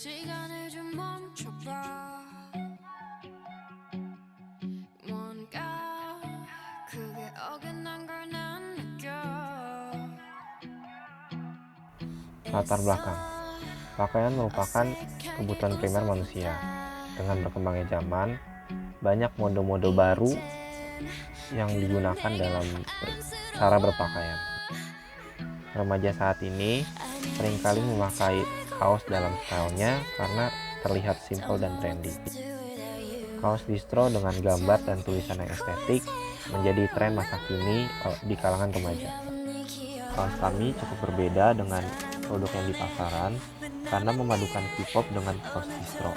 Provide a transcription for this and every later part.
시간을 좀 멈춰봐. 뭔가 그게 어긋난 걸 난 느껴. Latar belakang. Pakaian merupakan kebutuhan primer manusia. Dengan berkembangnya zaman, banyak mode-mode baru yang digunakan dalam cara berpakaian. Remaja saat ini seringkali memakai kaos dalam stylenya karena terlihat simpel dan trendy. Kaos distro dengan gambar dan tulisan yang estetik menjadi tren masa kini di kalangan remaja. Kaos kami cukup berbeda dengan produk yang di pasaran karena memadukan K-pop dengan kaos distro.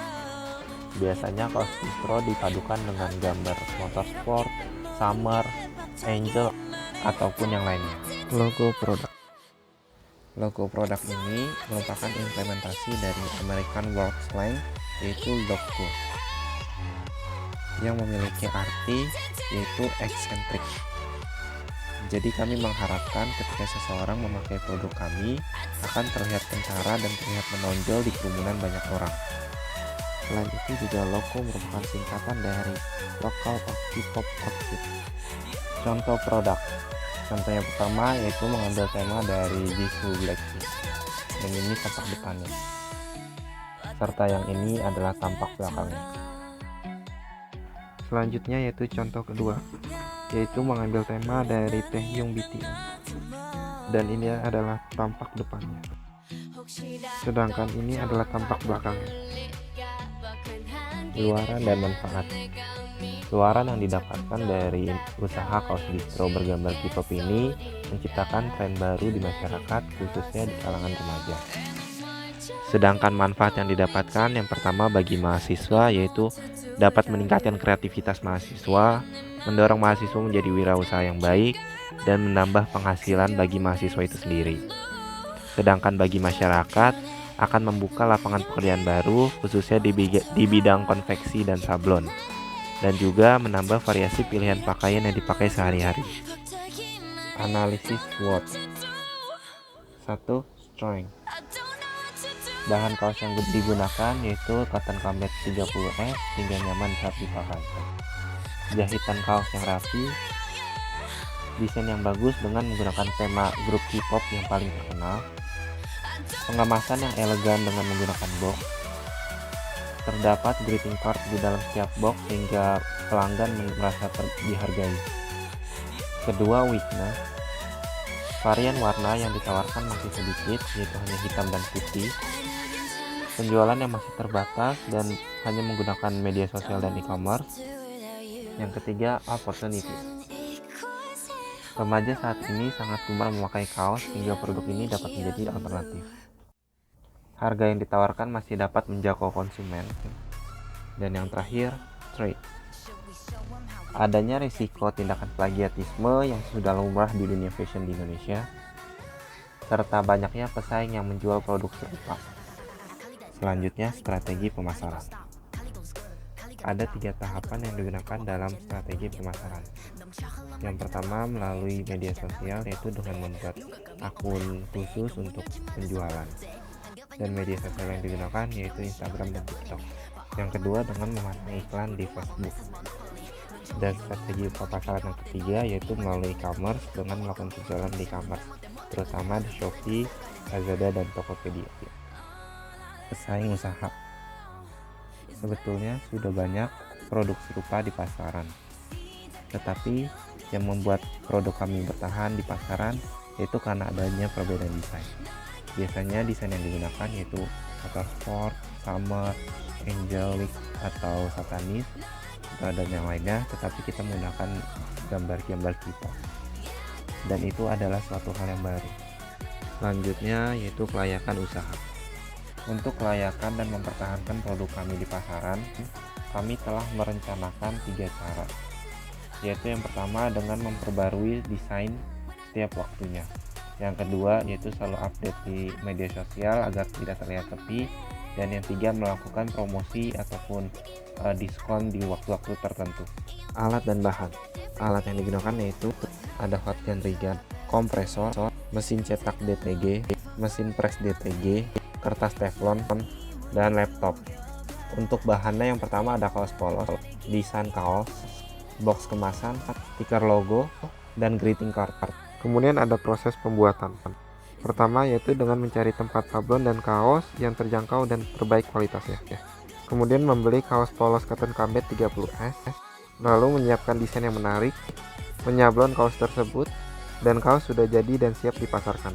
Biasanya kaos distro dipadukan dengan gambar motorsport, summer, angel, ataupun yang lainnya. Logo produk ini merupakan implementasi dari American World Slang, yaitu logo, yang memiliki arti yaitu eccentric. Jadi kami mengharapkan ketika seseorang memakai produk kami akan terlihat kentara dan terlihat menonjol di kerumunan banyak orang. Selain itu juga logo merupakan singkatan dari Local of K-pop Outfit. Contoh produk. Contoh yang pertama yaitu mengambil tema dari Jisoo Blackpink, dan ini tampak depannya. Serta yang ini adalah tampak belakangnya. Selanjutnya yaitu contoh kedua, yaitu mengambil tema dari Taehyung BTS, dan ini adalah tampak depannya. Sedangkan ini adalah tampak belakangnya. Luaran dan manfaat. Luaran yang didapatkan dari usaha kaos distro bergambar K-pop ini menciptakan tren baru di masyarakat, khususnya di kalangan remaja. Sedangkan manfaat yang didapatkan yang pertama bagi mahasiswa yaitu dapat meningkatkan kreativitas mahasiswa, mendorong mahasiswa menjadi wirausaha yang baik, dan menambah penghasilan bagi mahasiswa itu sendiri. Sedangkan bagi masyarakat akan membuka lapangan pekerjaan baru khususnya di bidang konveksi dan sablon, dan juga menambah variasi pilihan pakaian yang dipakai sehari-hari. Analisis SWOT. 1. Strength. Bahan kaos yang digunakan yaitu cotton combat 30S hingga nyaman saat dipakai. Jahitan kaos yang rapi, desain yang bagus dengan menggunakan tema grup K-pop yang paling terkenal, pengemasan yang elegan dengan menggunakan box. Terdapat greeting card di dalam setiap box sehingga pelanggan merasa dihargai. Kedua, weakness. Varian warna yang ditawarkan masih sedikit, yaitu hanya hitam dan putih. Penjualan yang masih terbatas dan hanya menggunakan media sosial dan e-commerce. Yang ketiga, opportunities. Remaja saat ini sangat gemar memakai kaos sehingga produk ini dapat menjadi alternatif. Harga yang ditawarkan masih dapat menjangkau konsumen. Dan yang terakhir, trade. Adanya risiko tindakan plagiatisme yang sudah lumrah di dunia fashion di Indonesia, serta banyaknya pesaing yang menjual produk serupa. Selanjutnya, strategi pemasaran. Ada 3 tahapan yang digunakan dalam strategi pemasaran. Yang pertama melalui media sosial, yaitu dengan membuat akun khusus untuk penjualan. Dan media sosial yang digunakan yaitu Instagram dan TikTok. Yang kedua dengan memasang iklan di Facebook. Dan strategi pemasaran yang ketiga yaitu melalui e-commerce dengan melakukan penjualan di e-commerce, terutama di Shopee, Lazada, dan Tokopedia. Pesaing usaha. Sebetulnya sudah banyak produk serupa di pasaran, tetapi yang membuat produk kami bertahan di pasaran yaitu karena adanya perbedaan desain. Biasanya desain yang digunakan yaitu motorsport, summer, angelic, atau satanis, dan yang lainnya, tetapi kita menggunakan gambar-gambar K-pop, dan itu adalah suatu hal yang baru. Selanjutnya yaitu kelayakan usaha. Untuk kelayakan dan mempertahankan produk kami di pasaran, kami telah merencanakan 3 cara, yaitu yang pertama dengan memperbarui desain setiap waktunya. Yang kedua yaitu selalu update di media sosial agar tidak terlihat sepi. Dan yang tiga, melakukan promosi ataupun diskon di waktu-waktu tertentu. Alat dan bahan. Alat yang digunakan yaitu ada hot gun rigan, kompresor, mesin cetak DTG, mesin press DTG, kertas teflon, dan laptop. Untuk bahannya yang pertama ada kaos polos, desain kaos, box kemasan, stiker logo, dan greeting card. Kemudian ada proses pembuatan. Pertama yaitu dengan mencari tempat sablon dan kaos yang terjangkau dan terbaik kualitasnya. Kemudian membeli kaos polos cotton combat 30S, lalu menyiapkan desain yang menarik, menyablon kaos tersebut, dan kaos sudah jadi dan siap dipasarkan.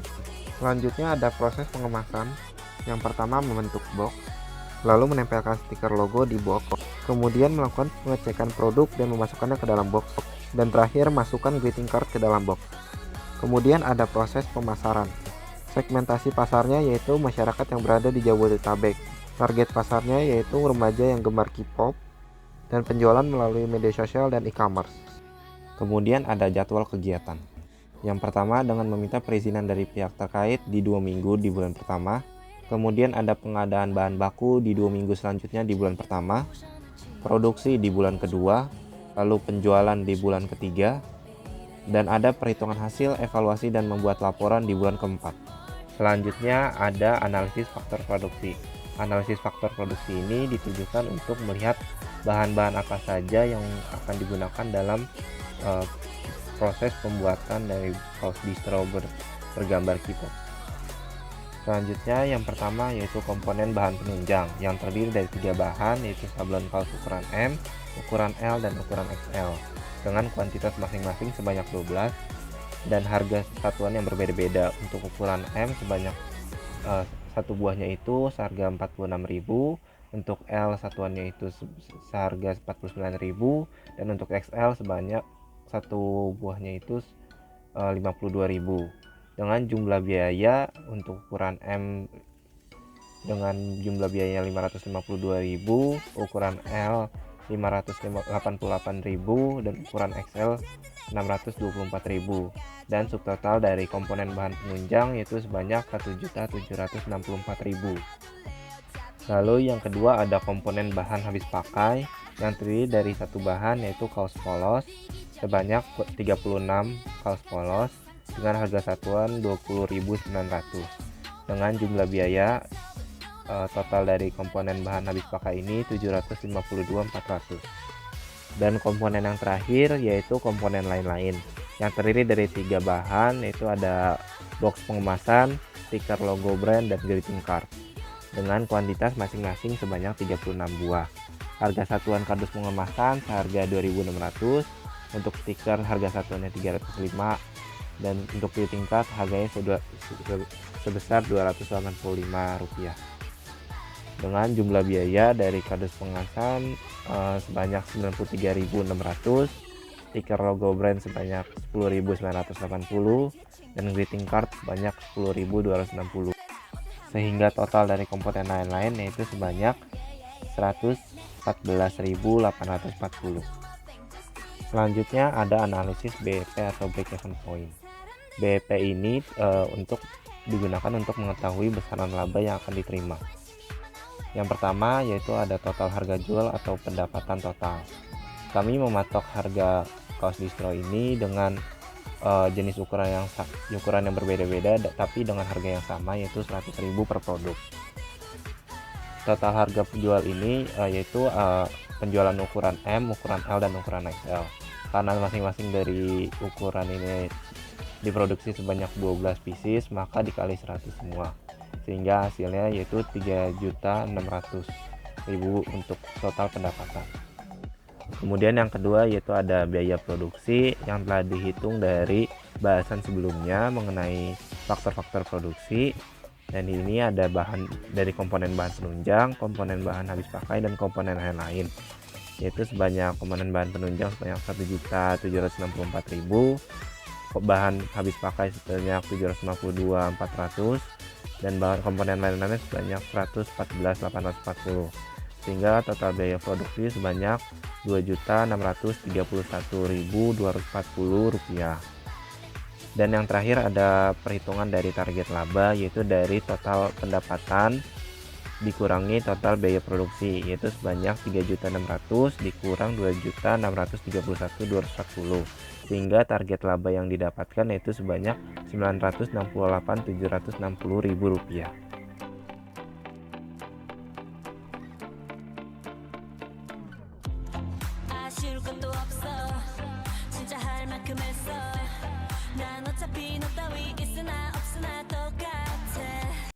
Selanjutnya ada proses pengemasan. Yang pertama membentuk box, lalu menempelkan stiker logo di box, kemudian melakukan pengecekan produk dan memasukkannya ke dalam box, dan terakhir masukkan greeting card ke dalam box. Kemudian ada proses pemasaran. Segmentasi pasarnya yaitu masyarakat yang berada di Jabodetabek. Target pasarnya yaitu remaja yang gemar K-pop, dan penjualan melalui media sosial dan e-commerce. Kemudian ada jadwal kegiatan. Yang pertama dengan meminta perizinan dari pihak terkait di 2 minggu di bulan pertama. Kemudian ada pengadaan bahan baku di 2 minggu selanjutnya di bulan pertama. Produksi di bulan kedua, lalu penjualan di bulan ketiga, dan ada perhitungan hasil, evaluasi, dan membuat laporan di bulan keempat. Selanjutnya ada analisis faktor produksi. Analisis faktor produksi ini ditujukan untuk melihat bahan-bahan apa saja yang akan digunakan dalam proses pembuatan dari kaos distro bergambar K-pop. Selanjutnya yang pertama yaitu komponen bahan penunjang yang terdiri dari 3 bahan, yaitu sablon kaos ukuran M, ukuran L, dan ukuran XL dengan kuantitas masing-masing sebanyak 12 dan harga satuan yang berbeda-beda. Untuk ukuran M sebanyak satu buahnya itu seharga 46.000, untuk L satuannya itu seharga 49.000, dan untuk XL sebanyak satu buahnya itu 52.000. Dengan jumlah biaya untuk ukuran M dengan jumlah biaya 552.000, ukuran L 588.000, dan ukuran XL 624.000, dan subtotal dari komponen bahan penunjang yaitu sebanyak 1.764.000. Lalu yang kedua ada komponen bahan habis pakai yang terdiri dari satu bahan yaitu kaos polos sebanyak 36 kaos polos dengan harga satuan 20.900 dengan jumlah biaya total dari komponen bahan habis pakai ini 752.400. Dan komponen yang terakhir yaitu komponen lain-lain yang terdiri dari 3 bahan, yaitu ada box pengemasan, stiker logo brand, dan greeting card dengan kuantitas masing-masing sebanyak 36 buah. Harga satuan kardus pengemasan seharga 2.600, untuk stiker harga satuannya 305, dan untuk greeting card harganya sebesar Rp285 dengan jumlah biaya dari kardus pengemasan sebanyak 93.600, stiker logo brand sebanyak 10.980, dan greeting card sebanyak 10.260, sehingga total dari komponen lain-lain yaitu sebanyak 114.840. Selanjutnya ada analisis BEP atau break even point. BEP ini untuk digunakan untuk mengetahui besaran laba yang akan diterima. Yang pertama yaitu ada total harga jual atau pendapatan total. Kami mematok harga kaos distro ini dengan jenis ukuran yang berbeda-beda tapi dengan harga yang sama yaitu 100.000 per produk. Total harga penjual ini yaitu penjualan ukuran M, ukuran L, dan ukuran XL. Karena masing-masing dari ukuran ini diproduksi sebanyak 12 pieces, maka dikali 100 semua, sehingga hasilnya yaitu 3.600.000 untuk total pendapatan. Kemudian yang kedua yaitu ada biaya produksi yang telah dihitung dari bahasan sebelumnya mengenai faktor-faktor produksi, dan ini ada bahan dari komponen bahan penunjang, komponen bahan habis pakai, dan komponen lain-lain, yaitu sebanyak komponen bahan penunjang sebanyak 1.764.000, bahan habis pakai sebanyak 752.400, dan bahan komponen lain-lainnya sebanyak 114.840, sehingga total biaya produksi sebanyak Rp2.631.240. Dan yang terakhir ada perhitungan dari target laba, yaitu dari total pendapatan dikurangi total biaya produksi, yaitu sebanyak 3.600.000 dikurang 2.631.240, sehingga target laba yang didapatkan yaitu sebanyak Rp968.760.000. 아쉬울 것도 없어 진짜 할 만큼 했어 난 어차피 너 따위 있으나